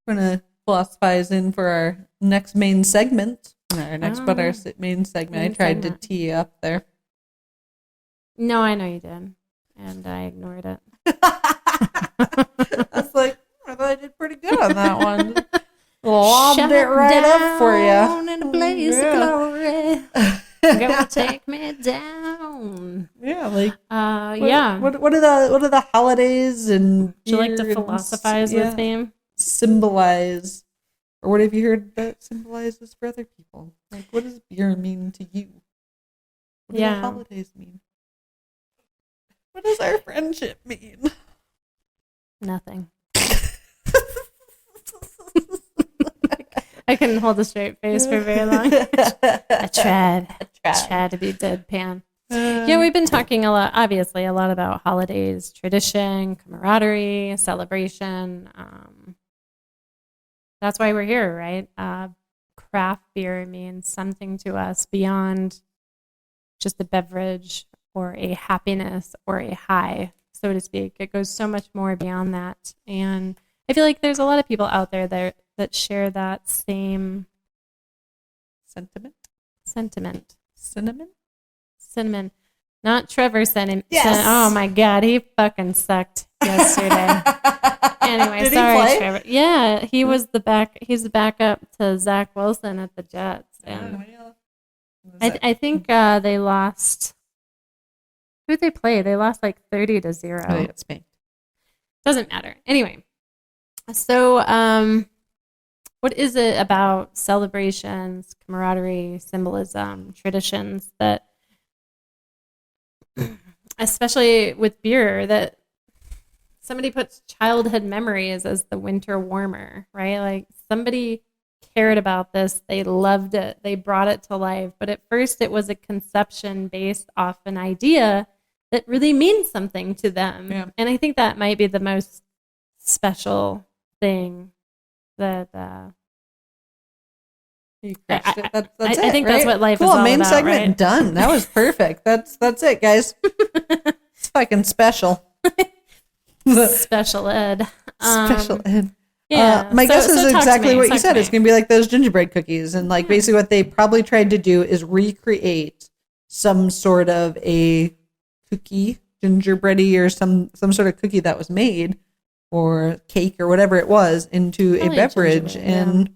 We're going to philosophize in for our next main segment. Not our next, but our main segment. I tried to tee you up there. No, I know you did. And I ignored it. I was like, I thought I did pretty good on that one. Lobbed it right up for you. In a blaze of glory. Gonna take me down. Yeah, like yeah. What are the holidays and would you like to philosophize with me? Symbolize, or what have you heard that symbolizes for other people? Like, what does beer mean to you? What do the holidays mean? What does our friendship mean? Nothing. I couldn't hold a straight face for very long. I tried to be deadpan. Yeah, we've been talking a lot about holidays, tradition, camaraderie, celebration. That's why we're here, right? Craft beer means something to us beyond just a beverage or a happiness or a high, so to speak. It goes so much more beyond that. And I feel like there's a lot of people out there that share that same sentiment. Cinnamon. Not Trevor Cinnamon. Yes. Oh my God, he fucking sucked yesterday. Anyway, Did sorry, he play? Trevor. Yeah, he's the backup to Zach Wilson at the Jets. And I think they lost. Who did they play? They lost like 30-0. Oh, yeah, it's me. Doesn't matter. Anyway, so what is it about celebrations, camaraderie, symbolism, traditions that, especially with beer, that somebody puts childhood memories as the winter warmer, right? Like somebody cared about this. They loved it. They brought it to life. But at first it was a conception based off an idea that really means something to them. Yeah. And I think that might be the most special thing that you crushed it. That's I it, think right? that's what life cool, is all main about, segment right? done. That was perfect. That's it, guys. It's fucking special. Special ed. Special ed. Yeah. My guess is exactly what you said. Me. It's going to be like those gingerbread cookies. And like basically what they probably tried to do is recreate some sort of a cookie, gingerbready or some sort of cookie that was made or cake or whatever it was into a beverage. And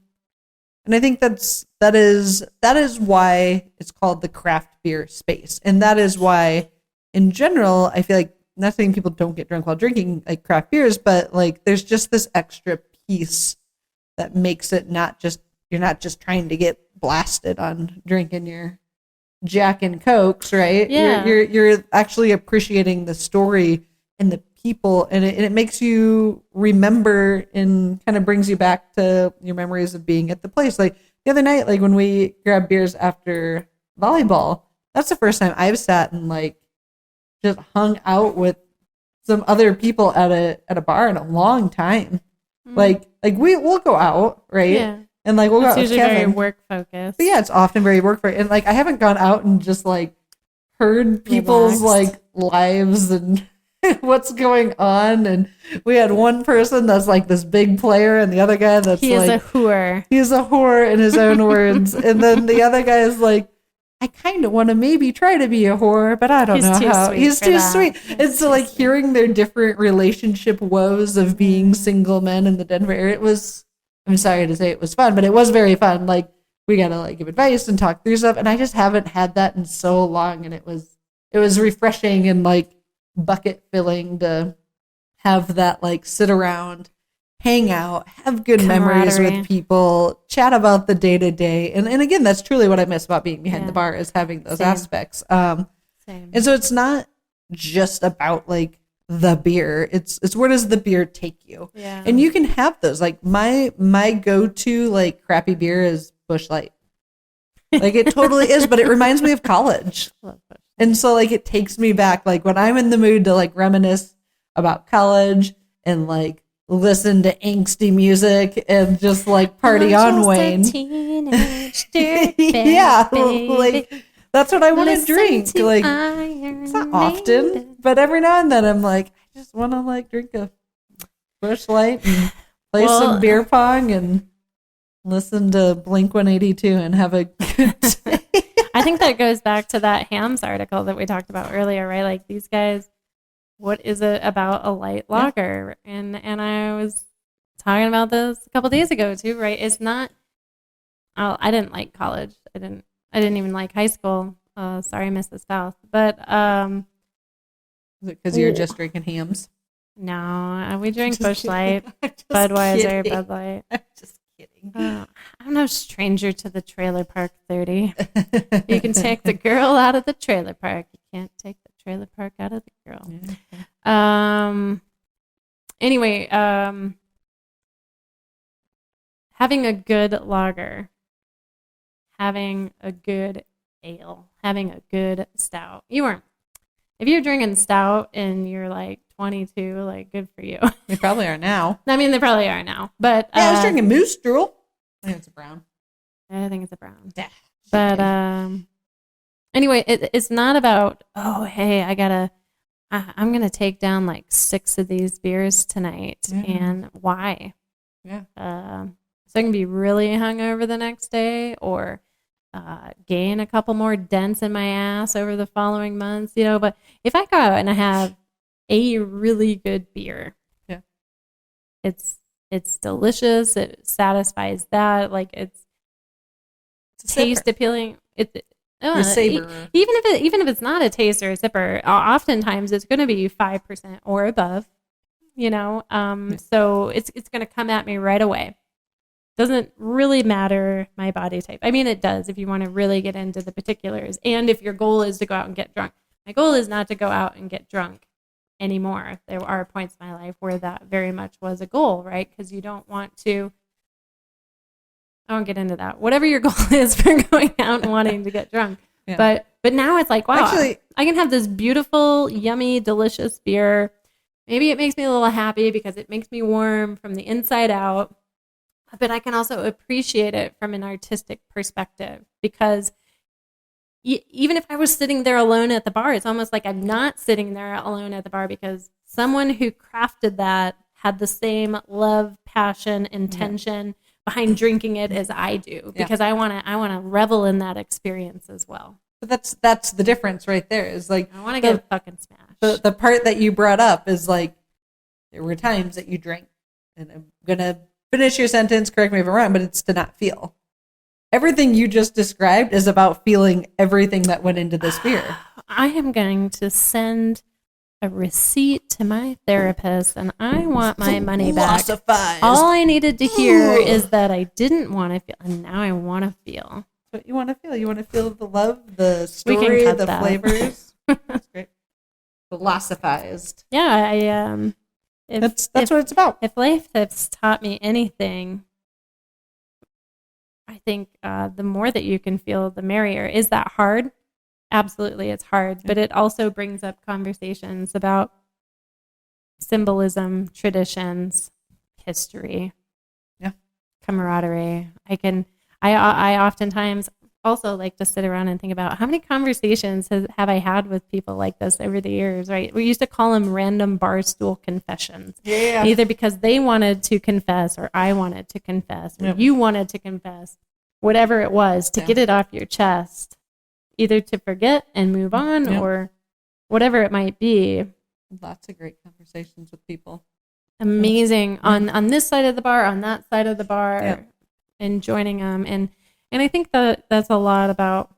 I think that is why it's called the craft beer space. And that is why in general, I feel like, not saying people don't get drunk while drinking like craft beers, but like there's just this extra piece that makes it you're not just trying to get blasted on drinking your Jack and Cokes, right? Yeah. You're actually appreciating the story and the people, and it makes you remember and kind of brings you back to your memories of being at the place. Like the other night, like when we grabbed beers after volleyball, that's the first time I've sat and like just hung out with some other people at a bar in a long time. Like we'll go out, right? Yeah. And like we'll go out with usually Kevin. very work focused. But yeah, it's often very work focused. And like I haven't gone out and just like heard people's like lives and what's going on. And we had one person that's like this big player and the other guy that's he is a whore. He's a whore in his own words. And then the other guy is like, I kind of want to maybe try to be a whore, but I don't know how. He's too sweet. And so like hearing their different relationship woes of being single men in the Denver area, I'm sorry to say it was fun, but it was very fun. Like we got to like give advice and talk through stuff. And I just haven't had that in so long. And it was refreshing and like bucket filling to have that, like sit around, hang out, have good memories with people, chat about the day to day. And again, that's truly what I miss about being behind the bar, is having those aspects. And so it's not just about like the beer. It's where does the beer take you? Yeah. And you can have those. Like my go-to like crappy beer is Busch Light. Like it totally is, but it reminds me of college. And so like it takes me back, like when I'm in the mood to like reminisce about college and like listen to angsty music and just like party on Wayne. Yeah, like that's what I want to drink. Like it's not often, but every now and then I'm like, I just want to like drink a Busch Light and play some beer pong and listen to Blink-182 and have a good day. I think that goes back to that Hams article that we talked about earlier, right? Like these guys, what is it about a light lager? Yeah. And I was talking about this a couple days ago too, right? It's not. I didn't like college. I didn't even like high school. Sorry, Mrs. South. But is it because you're just drinking Hams? No, we drink Busch Light, Budweiser, Bud Light. I'm just kidding. I'm no stranger to the trailer park 30. You can take the girl out of the trailer park. You can't take the trailer park out of the girl. Okay. Anyway, having a good lager, having a good ale, having a good stout. If you're drinking stout and you're like 22, like good for you. They probably are now. I mean, they probably are now. But I was drinking Moose Drool. I think it's a brown. I think it's a brown. Yeah. But anyway, it's not about, oh, hey, I'm gonna take down like 6 of these beers tonight, and why? Yeah. So I can be really hungover the next day, or gain a couple more dents in my ass over the following months, But if I go out and I have a really good beer, it's delicious. It satisfies that. Like it's taste appealing. Even if it's not a taste or a sipper, oftentimes it's going to be 5% or above. So it's going to come at me right away. Doesn't really matter my body type. I mean, it does if you want to really get into the particulars. And if your goal is to go out and get drunk. My goal is not to go out and get drunk anymore. There are points in my life where that very much was a goal, right? Because you don't want to, I won't get into that. Whatever your goal is for going out and wanting to get drunk. Yeah. But now it's like, wow, actually, I can have this beautiful, yummy, delicious beer. Maybe it makes me a little happy because it makes me warm from the inside out. But I can also appreciate it from an artistic perspective because even if I was sitting there alone at the bar, it's almost like I'm not sitting there alone at the bar because someone who crafted that had the same love, passion, intention behind drinking it as I do because I want to revel in that experience as well. But that's the difference right there. Is like I want to get fucking smashed. The part that you brought up is like there were times that you drank, and I'm gonna finish your sentence, correct me if I'm wrong, but it's to not feel. Everything you just described is about feeling everything that went into this beer. I am going to send a receipt to my therapist, and I want my money back. All I needed to hear is that I didn't want to feel, and now I want to feel. That's what you want to feel. You want to feel the love, the story, the flavors. That's great. Philosophized. Yeah, that's what it's about. If life has taught me anything, I think the more that you can feel, the merrier. Is that hard? Absolutely, it's hard. But it also brings up conversations about symbolism, traditions, history, camaraderie. I oftentimes also like to sit around and think about how many conversations have I had with people like this over the years, right? We used to call them random bar stool confessions. Yeah. Either because they wanted to confess or I wanted to confess or you wanted to confess, whatever it was, to get it off your chest, either to forget and move on or whatever it might be. Lots of great conversations with people. Amazing on this side of the bar, on that side of the bar, and joining them. And I think that's a lot about,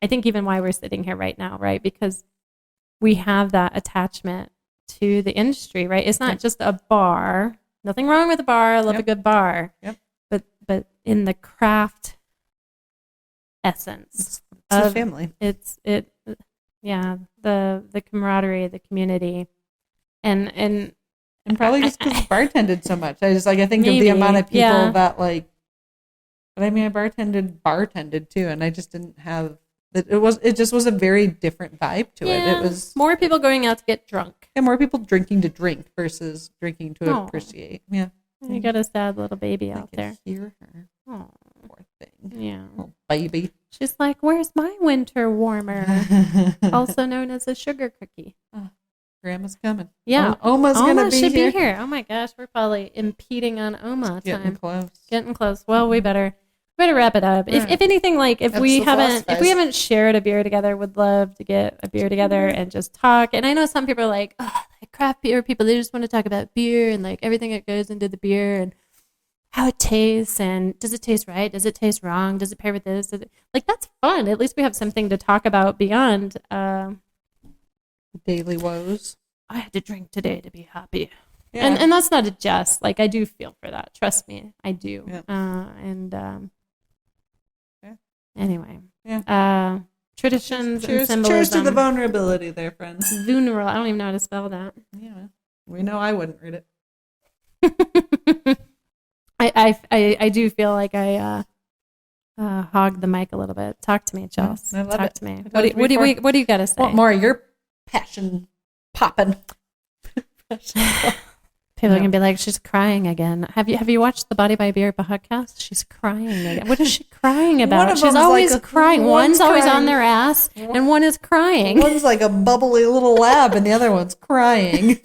I think even why we're sitting here right now, right? Because we have that attachment to the industry, right? It's not just a bar. Nothing wrong with a bar. I love a good bar. Yep. But in the craft essence it's the family. The camaraderie, the community, and probably just because bartended so much. I think of the amount of people that like. But I mean, I bartended too, and I just didn't have it. It just was a very different vibe to it. It was more people going out to get drunk, and more people drinking to drink versus drinking to appreciate. Yeah, you got a sad little baby out there. Hear her, poor thing. Yeah, little baby. She's like, "Where's my winter warmer?" Also known as a sugar cookie. Oh, Grandma's coming. Yeah. Oma's going to be here. Oh my gosh. We're probably impeding on Oma Getting time. close. Getting close. Well, we better wrap it up. If anything, like if we haven't shared a beer together, would love to get a beer together and just talk. And I know some people are like, oh, like craft beer people, they just want to talk about beer and like everything that goes into the beer and how it tastes and does it taste right? Does it taste wrong? Does it pair with this? Like that's fun. At least we have something to talk about beyond daily woes. I had to drink today to be happy. Yeah. And that's not a jest. Like I do feel for that. Trust me, I do. Yeah. Anyway. Yeah. Traditions and symbolism. Cheers to the vulnerability there, friends. Vulnerable. I don't even know how to spell that. Yeah. We know I wouldn't read it. I do feel like I hog the mic a little bit. Talk to me, Chels. Talk to me. What do you got to say? What more? Your passion popping. People are gonna be like, she's crying again. Have you watched the Body by Beer podcast? She's crying again. What is she crying about? She's always crying. One's always on their ass, and one is crying. One's like a bubbly little lab, and the other one's crying.